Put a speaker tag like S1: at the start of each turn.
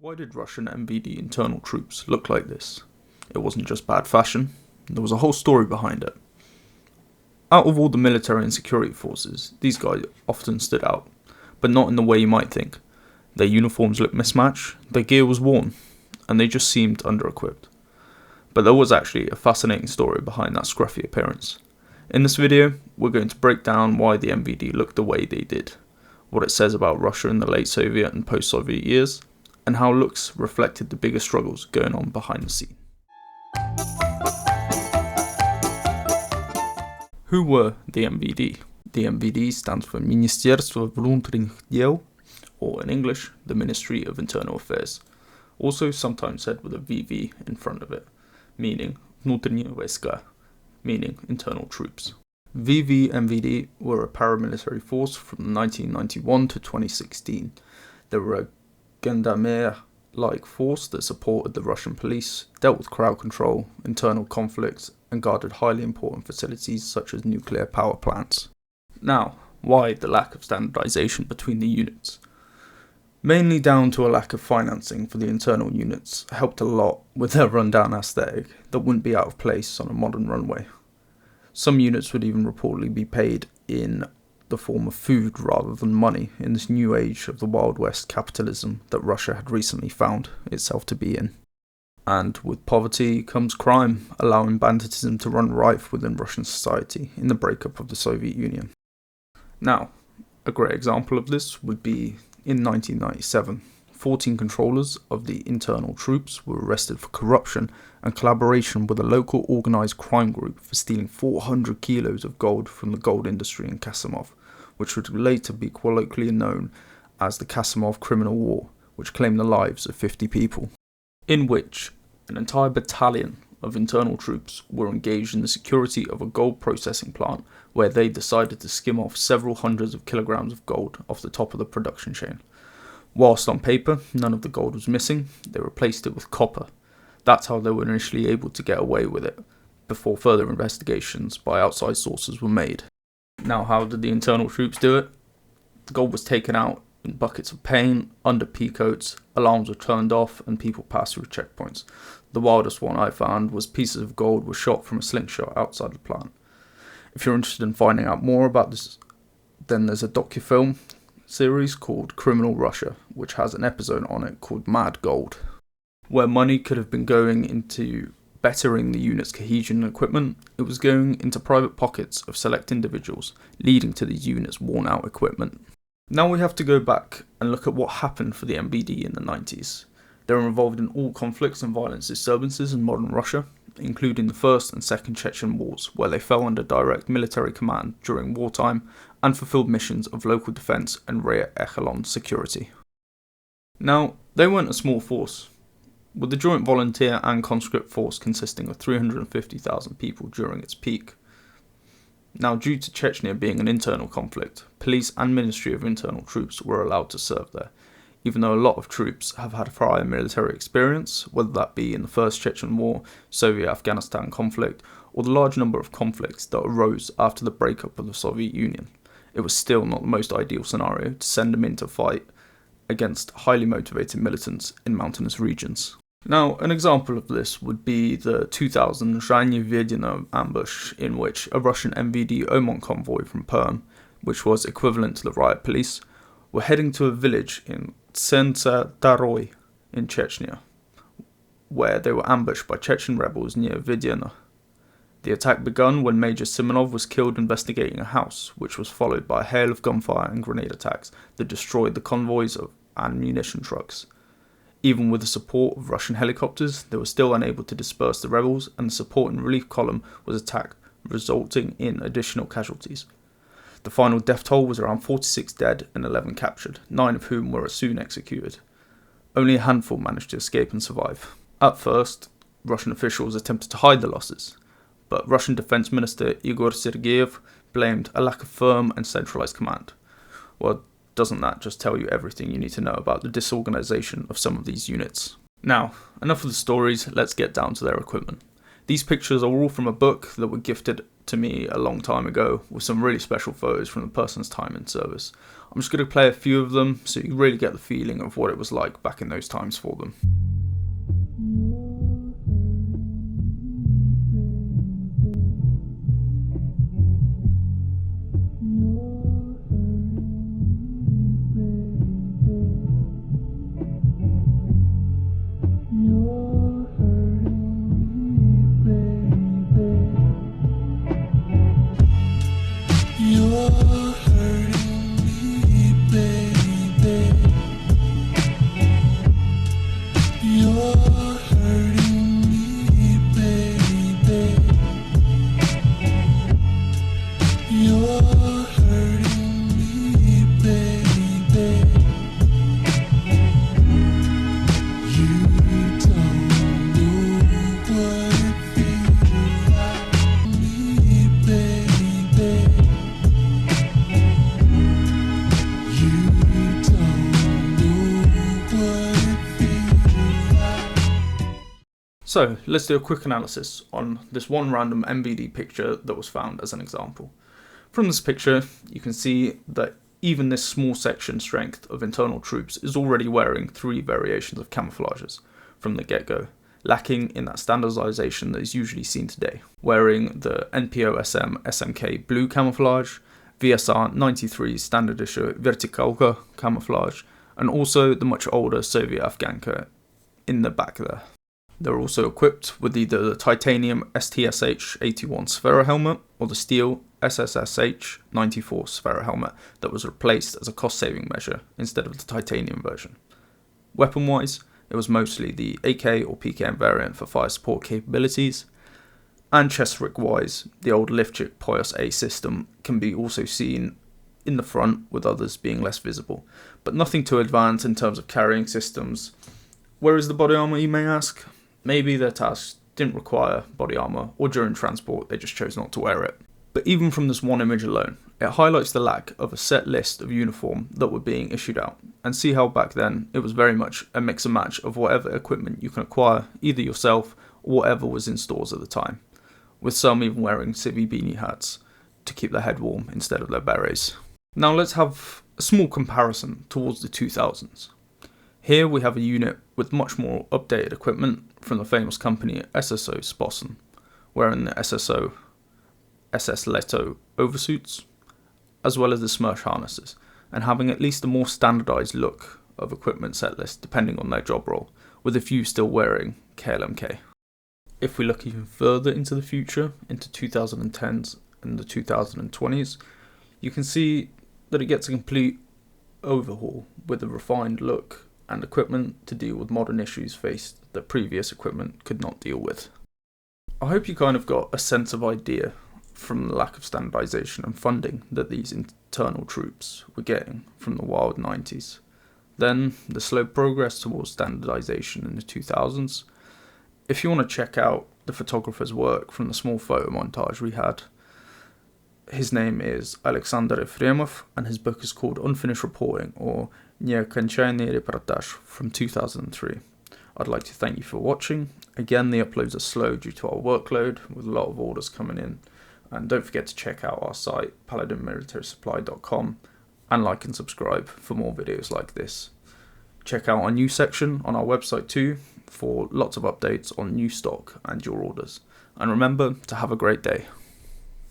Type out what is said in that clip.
S1: Why did Russian MVD internal troops look like this? It wasn't just bad fashion, there was a whole story behind it. Out of all the military and security forces, these guys often stood out, but not in the way you might think. Their uniforms looked mismatched, their gear was worn, and they just seemed under-equipped. But there was actually a fascinating story behind that scruffy appearance. In this video, we're going to break down why the MVD looked the way they did, what it says about Russia in the late Soviet and post-Soviet years, and how looks reflected the bigger struggles going on behind the scene. Who were the MVD? The MVD stands for Ministerstwo Внутренних Дел, or in English, the Ministry of Internal Affairs, also sometimes said with a VV in front of it, meaning Внутренние войска, meaning internal troops. VV MVD were a paramilitary force from 1991 to 2016. They were a gendarmerie-like force that supported the Russian police, dealt with crowd control, internal conflicts, and guarded highly important facilities such as nuclear power plants. Now, why the lack of standardization between the units? Mainly down to a lack of financing for the internal units helped a lot with their rundown aesthetic that wouldn't be out of place on a modern runway. Some units would even reportedly be paid in the form of food rather than money in this new age of the Wild West capitalism that Russia had recently found itself to be in. And with poverty comes crime, allowing banditism to run rife within Russian society in the breakup of the Soviet Union. Now, a great example of this would be in 1997. 14 controllers of the internal troops were arrested for corruption and collaboration with a local organised crime group for stealing 400 kilos of gold from the gold industry in Kasimov, which would later be colloquially known as the Kasimov Criminal War, which claimed the lives of 50 people, in which an entire battalion of internal troops were engaged in the security of a gold processing plant where they decided to skim off several hundreds of kilograms of gold off the top of the production chain. Whilst on paper, none of the gold was missing, they replaced it with copper. That's how they were initially able to get away with it, before further investigations by outside sources were made. Now, how did the internal troops do it? The gold was taken out in buckets of paint, under peacoats, alarms were turned off, and people passed through checkpoints. The wildest one I found was pieces of gold were shot from a slingshot outside the plant. If you're interested in finding out more about this, then there's a docufilm series called Criminal Russia, which has an episode on it called Mad Gold, where money could have been going into bettering the unit's cohesion and equipment. It was going into private pockets of select individuals, leading to the unit's worn out equipment. Now we have to go back and look at what happened for the MVD in the 90s. They were involved in all conflicts and violence disturbances in modern Russia, including the First and Second Chechen Wars, where they fell under direct military command during wartime and fulfilled missions of local defence and rear echelon security. Now, they weren't a small force, with the joint volunteer and conscript force consisting of 350,000 people during its peak. Now, due to Chechnya being an internal conflict, police and Ministry of Internal Troops were allowed to serve there, even though a lot of troops have had prior military experience, whether that be in the First Chechen War, Soviet-Afghanistan conflict, or the large number of conflicts that arose after the breakup of the Soviet Union. It was still not the most ideal scenario to send them in to fight against highly motivated militants in mountainous regions. Now, an example of this would be the 2000 Zhani-Vedeno Ambush, in which a Russian MVD Omon convoy from Perm, which was equivalent to the riot police, were heading to a village in Tsentsadaroy in Chechnya, where they were ambushed by Chechen rebels near Vedeno. The attack began when Major Simonov was killed investigating a house, which was followed by a hail of gunfire and grenade attacks that destroyed the convoys of ammunition trucks. Even with the support of Russian helicopters, they were still unable to disperse the rebels, and the support and relief column was attacked, resulting in additional casualties. The final death toll was around 46 dead and 11 captured, 9 of whom were soon executed. Only a handful managed to escape and survive. At first, Russian officials attempted to hide the losses, but Russian Defense Minister Igor Sergeyev blamed a lack of firm and centralized command. Well, doesn't that just tell you everything you need to know about the disorganization of some of these units? Now, enough of the stories, let's get down to their equipment. These pictures are all from a book that were gifted to me a long time ago, with some really special photos from the person's time in service. I'm just going to play a few of them so you really get the feeling of what it was like back in those times for them. So let's do a quick analysis on this one random MVD picture that was found as an example. From this picture, you can see that even this small section strength of internal troops is already wearing 3 variations of camouflages from the get-go, lacking in that standardization that is usually seen today, wearing the NPO-SM SMK blue camouflage, VSR 93 standard issue Vertikalka camouflage, and also the much older Soviet Afghanka in the back there. They're also equipped with either the titanium STSH-81 Sphera helmet or the steel SSSH-94 Sphera helmet that was replaced as a cost-saving measure instead of the titanium version. Weapon-wise, it was mostly the AK or PKM variant for fire support capabilities, and chest rig-wise, the old Lifchik Poyos A system can be also seen in the front, with others being less visible, but nothing too advanced in terms of carrying systems. Where is the body armor, you may ask? Maybe their tasks didn't require body armor, or during transport they just chose not to wear it. But even from this one image alone, it highlights the lack of a set list of uniform that were being issued out, and see how back then it was very much a mix and match of whatever equipment you can acquire, either yourself or whatever was in stores at the time, with some even wearing civvy beanie hats to keep their head warm instead of their berets. Now let's have a small comparison towards the 2000s. Here we have a unit with much more updated equipment from the famous company SSO Spossen, wearing the SSO SS Leto oversuits, as well as the Smersh harnesses, and having at least a more standardized look of equipment set list depending on their job role, with a few still wearing KLMK. If we look even further into the future, into 2010s and the 2020s, you can see that it gets a complete overhaul with a refined look and equipment to deal with modern issues faced that previous equipment could not deal with. I hope you kind of got a sense of idea from the lack of standardization and funding that these internal troops were getting from the wild 90s. Then the slow progress towards standardization in the 2000s. If you want to check out the photographer's work from the small photo montage we had, his name is Aleksandr Efremov, and his book is called Unfinished Reporting, or Неокончаемый репортаж, from 2003. I'd like to thank you for watching. Again, the uploads are slow due to our workload, with a lot of orders coming in. And don't forget to check out our site, paladinmilitarysupply.com, and like and subscribe for more videos like this. Check out our news section on our website too, for lots of updates on new stock and your orders. And remember to have a great day.